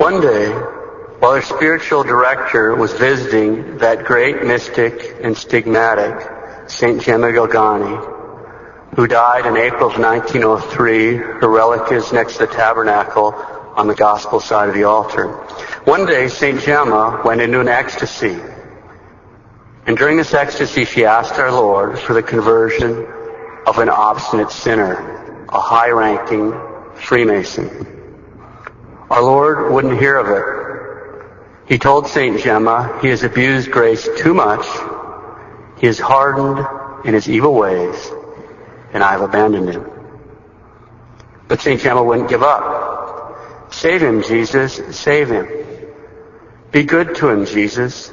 One day, while her spiritual director was visiting that great mystic and stigmatic, St. Gemma, who died in April of 1903, her relic is next to the tabernacle on the gospel side of the altar. One day, St. Gemma went into an ecstasy. And during this ecstasy, she asked our Lord for the conversion of an obstinate sinner, a high-ranking Freemason. Our Lord wouldn't hear of it. He told St. Gemma he has abused grace too much, he is hardened in his evil ways, and I have abandoned him. But St. Gemma wouldn't give up. Save him, Jesus, save him. Be good to him, Jesus.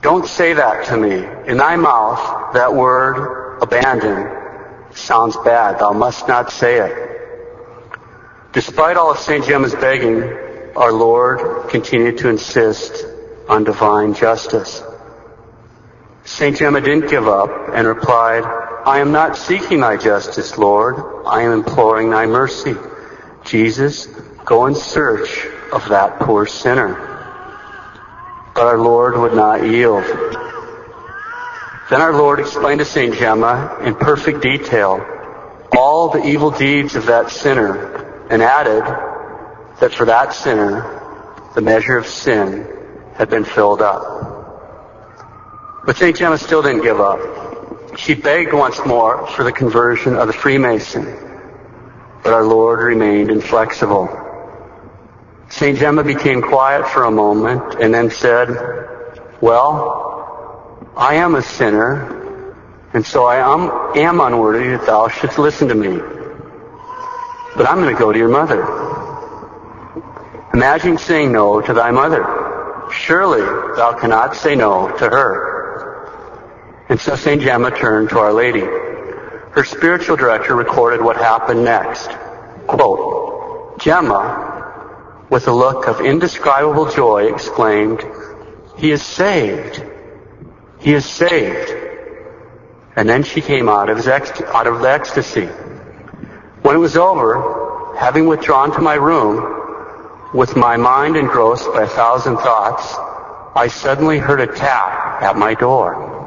Don't say that to me. In thy mouth, that word, abandon, sounds bad. Thou must not say it. Despite all of St. Gemma's begging, our Lord continued to insist on divine justice. St. Gemma didn't give up and replied, I am not seeking thy justice, Lord. I am imploring thy mercy. Jesus, go in search of that poor sinner. But our Lord would not yield. Then our Lord explained to St. Gemma in perfect detail all the evil deeds of that sinner, and added that for that sinner, the measure of sin had been filled up. But St. Gemma still didn't give up. She begged once more for the conversion of the Freemason, but our Lord remained inflexible. St. Gemma became quiet for a moment and then said, well, I am a sinner, and so I am unworthy that thou shouldst listen to me. But I'm going to go to your mother. Imagine saying no to thy mother. Surely thou cannot say no to her. And so St. Gemma turned to Our Lady. Her spiritual director recorded what happened next. Quote, Gemma, with a look of indescribable joy, exclaimed, He is saved. He is saved. And then she came out of the ecstasy. When it was over, having withdrawn to my room, with my mind engrossed by 1,000 thoughts, I suddenly heard a tap at my door.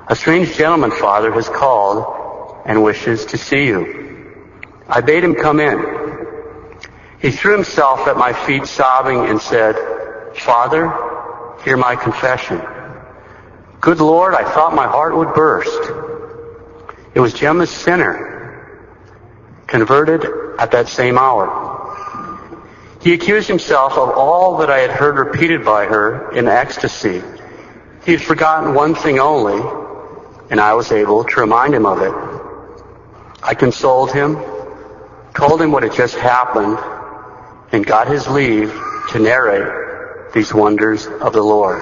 A strange gentleman, Father, has called and wishes to see you. I bade him come in. He threw himself at my feet sobbing and said, Father, hear my confession. Good Lord, I thought my heart would burst. It was Gemma's sinner, converted at that same hour. He accused himself of all that I had heard repeated by her in ecstasy. He had forgotten one thing only, and I was able to remind him of it. I consoled him, told him what had just happened, and got his leave to narrate these wonders of the Lord.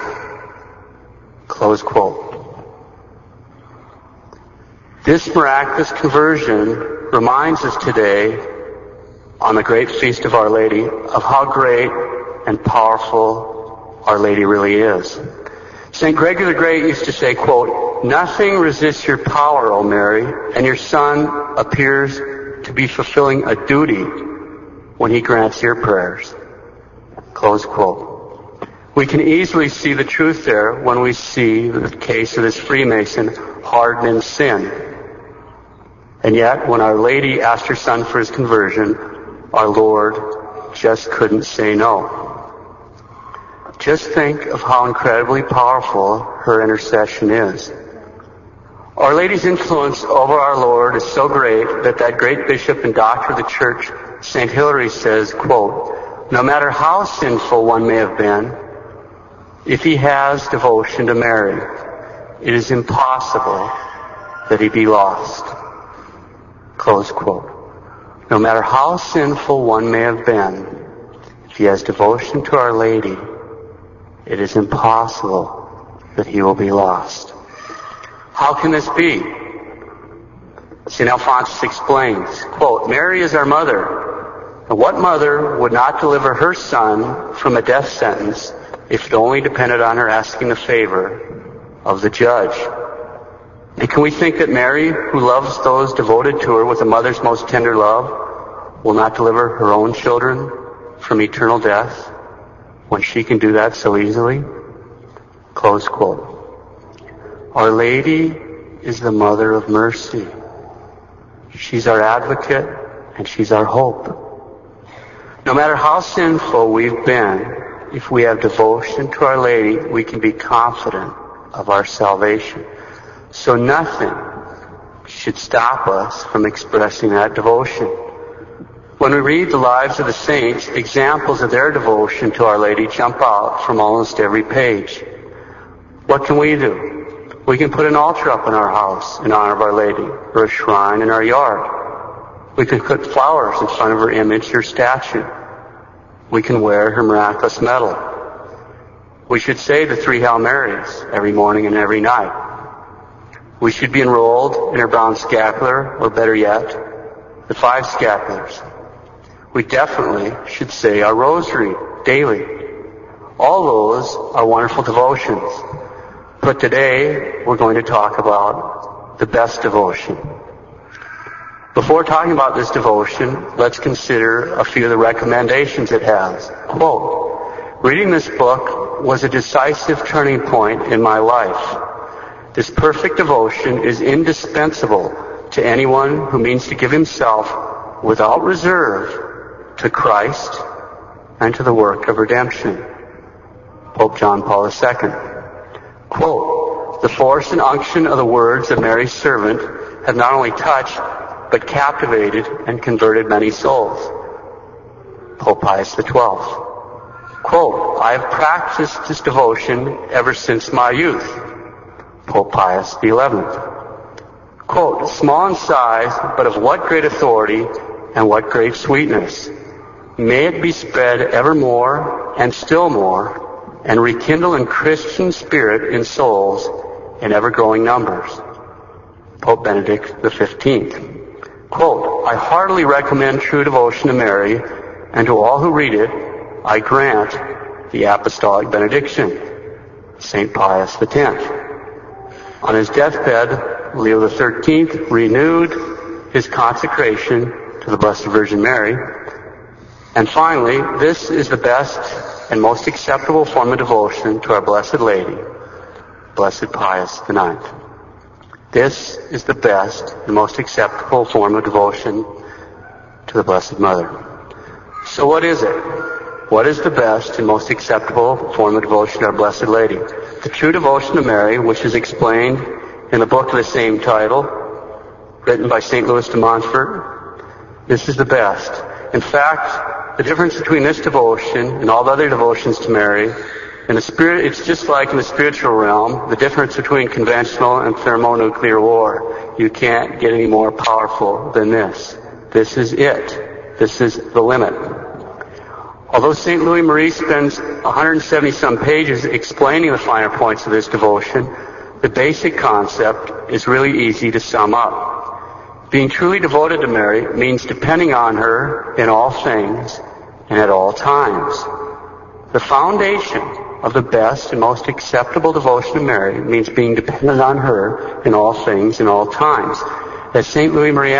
Close quote. This miraculous conversion reminds us today, on the great feast of Our Lady, of how great and powerful Our Lady really is. St. Gregory the Great used to say, quote, Nothing resists your power, O Mary, and your Son appears to be fulfilling a duty when he grants your prayers. Close quote. We can easily see the truth there when we see the case of this Freemason hardened in sin. And yet, when Our Lady asked her son for his conversion, our Lord just couldn't say no. Just think of how incredibly powerful her intercession is. Our Lady's influence over our Lord is so great that great bishop and doctor of the Church, St. Hilary, says, quote, No matter how sinful one may have been, if he has devotion to Mary, it is impossible that he be lost. Close quote. No matter how sinful one may have been, if he has devotion to Our Lady, it is impossible that he will be lost. How can this be? St. Alphonsus explains, quote, Mary is our mother. And what mother would not deliver her son from a death sentence if it only depended on her asking the favor of the judge? And can we think that Mary, who loves those devoted to her with a mother's most tender love, will not deliver her own children from eternal death? when she can do that so easily? Close quote. Our Lady is the Mother of Mercy. She's our advocate and she's our hope. No matter how sinful we've been, if we have devotion to Our Lady, we can be confident of our salvation. So nothing should stop us from expressing that devotion. When we read the lives of the saints, examples of their devotion to Our Lady jump out from almost every page. What can we do? We can put an altar up in our house in honor of Our Lady, or a shrine in our yard. We can put flowers in front of her image or statue. We can wear her miraculous medal. We should say the 3 Hail Marys every morning and every night. We should be enrolled in her brown scapular, or better yet, the 5 scapulars. We definitely should say our rosary daily. All those are wonderful devotions. But today, we're going to talk about the best devotion. Before talking about this devotion, let's consider a few of the recommendations it has. Quote, reading this book was a decisive turning point in my life. This perfect devotion is indispensable to anyone who means to give himself without reserve to Christ and to the work of redemption. Pope John Paul II. Quote, the force and unction of the words of Mary's servant have not only touched, but captivated and converted many souls. Pope Pius XII. Quote, I have practiced this devotion ever since my youth. Pope Pius XI. Quote, small in size, but of what great authority and what great sweetness. May it be spread evermore and still more, and rekindle in Christian spirit in souls in ever-growing numbers. Pope Benedict XV. Quote, I heartily recommend true devotion to Mary, and to all who read it, I grant the apostolic benediction. St. Pius X. On his deathbed, Leo XIII renewed his consecration to the Blessed Virgin Mary. And finally, this is the best and most acceptable form of devotion to our Blessed Lady, Blessed Pius IX. This is the best and most acceptable form of devotion to the Blessed Mother. So what is it? What is the best and most acceptable form of devotion to our Blessed Lady? The true devotion to Mary, which is explained in the book of the same title, written by St. Louis de Montfort. This is the best. In fact, the difference between this devotion and all the other devotions to Mary, in the spirit, it's just like in the spiritual realm, the difference between conventional and thermonuclear war. You can't get any more powerful than this. This is it. This is the limit. Although St. Louis Marie spends 170-some pages explaining the finer points of this devotion, the basic concept is really easy to sum up. Being truly devoted to Mary means depending on her in all things and at all times. The foundation of the best and most acceptable devotion to Mary means being dependent on her in all things and all times. As St. Louis Marie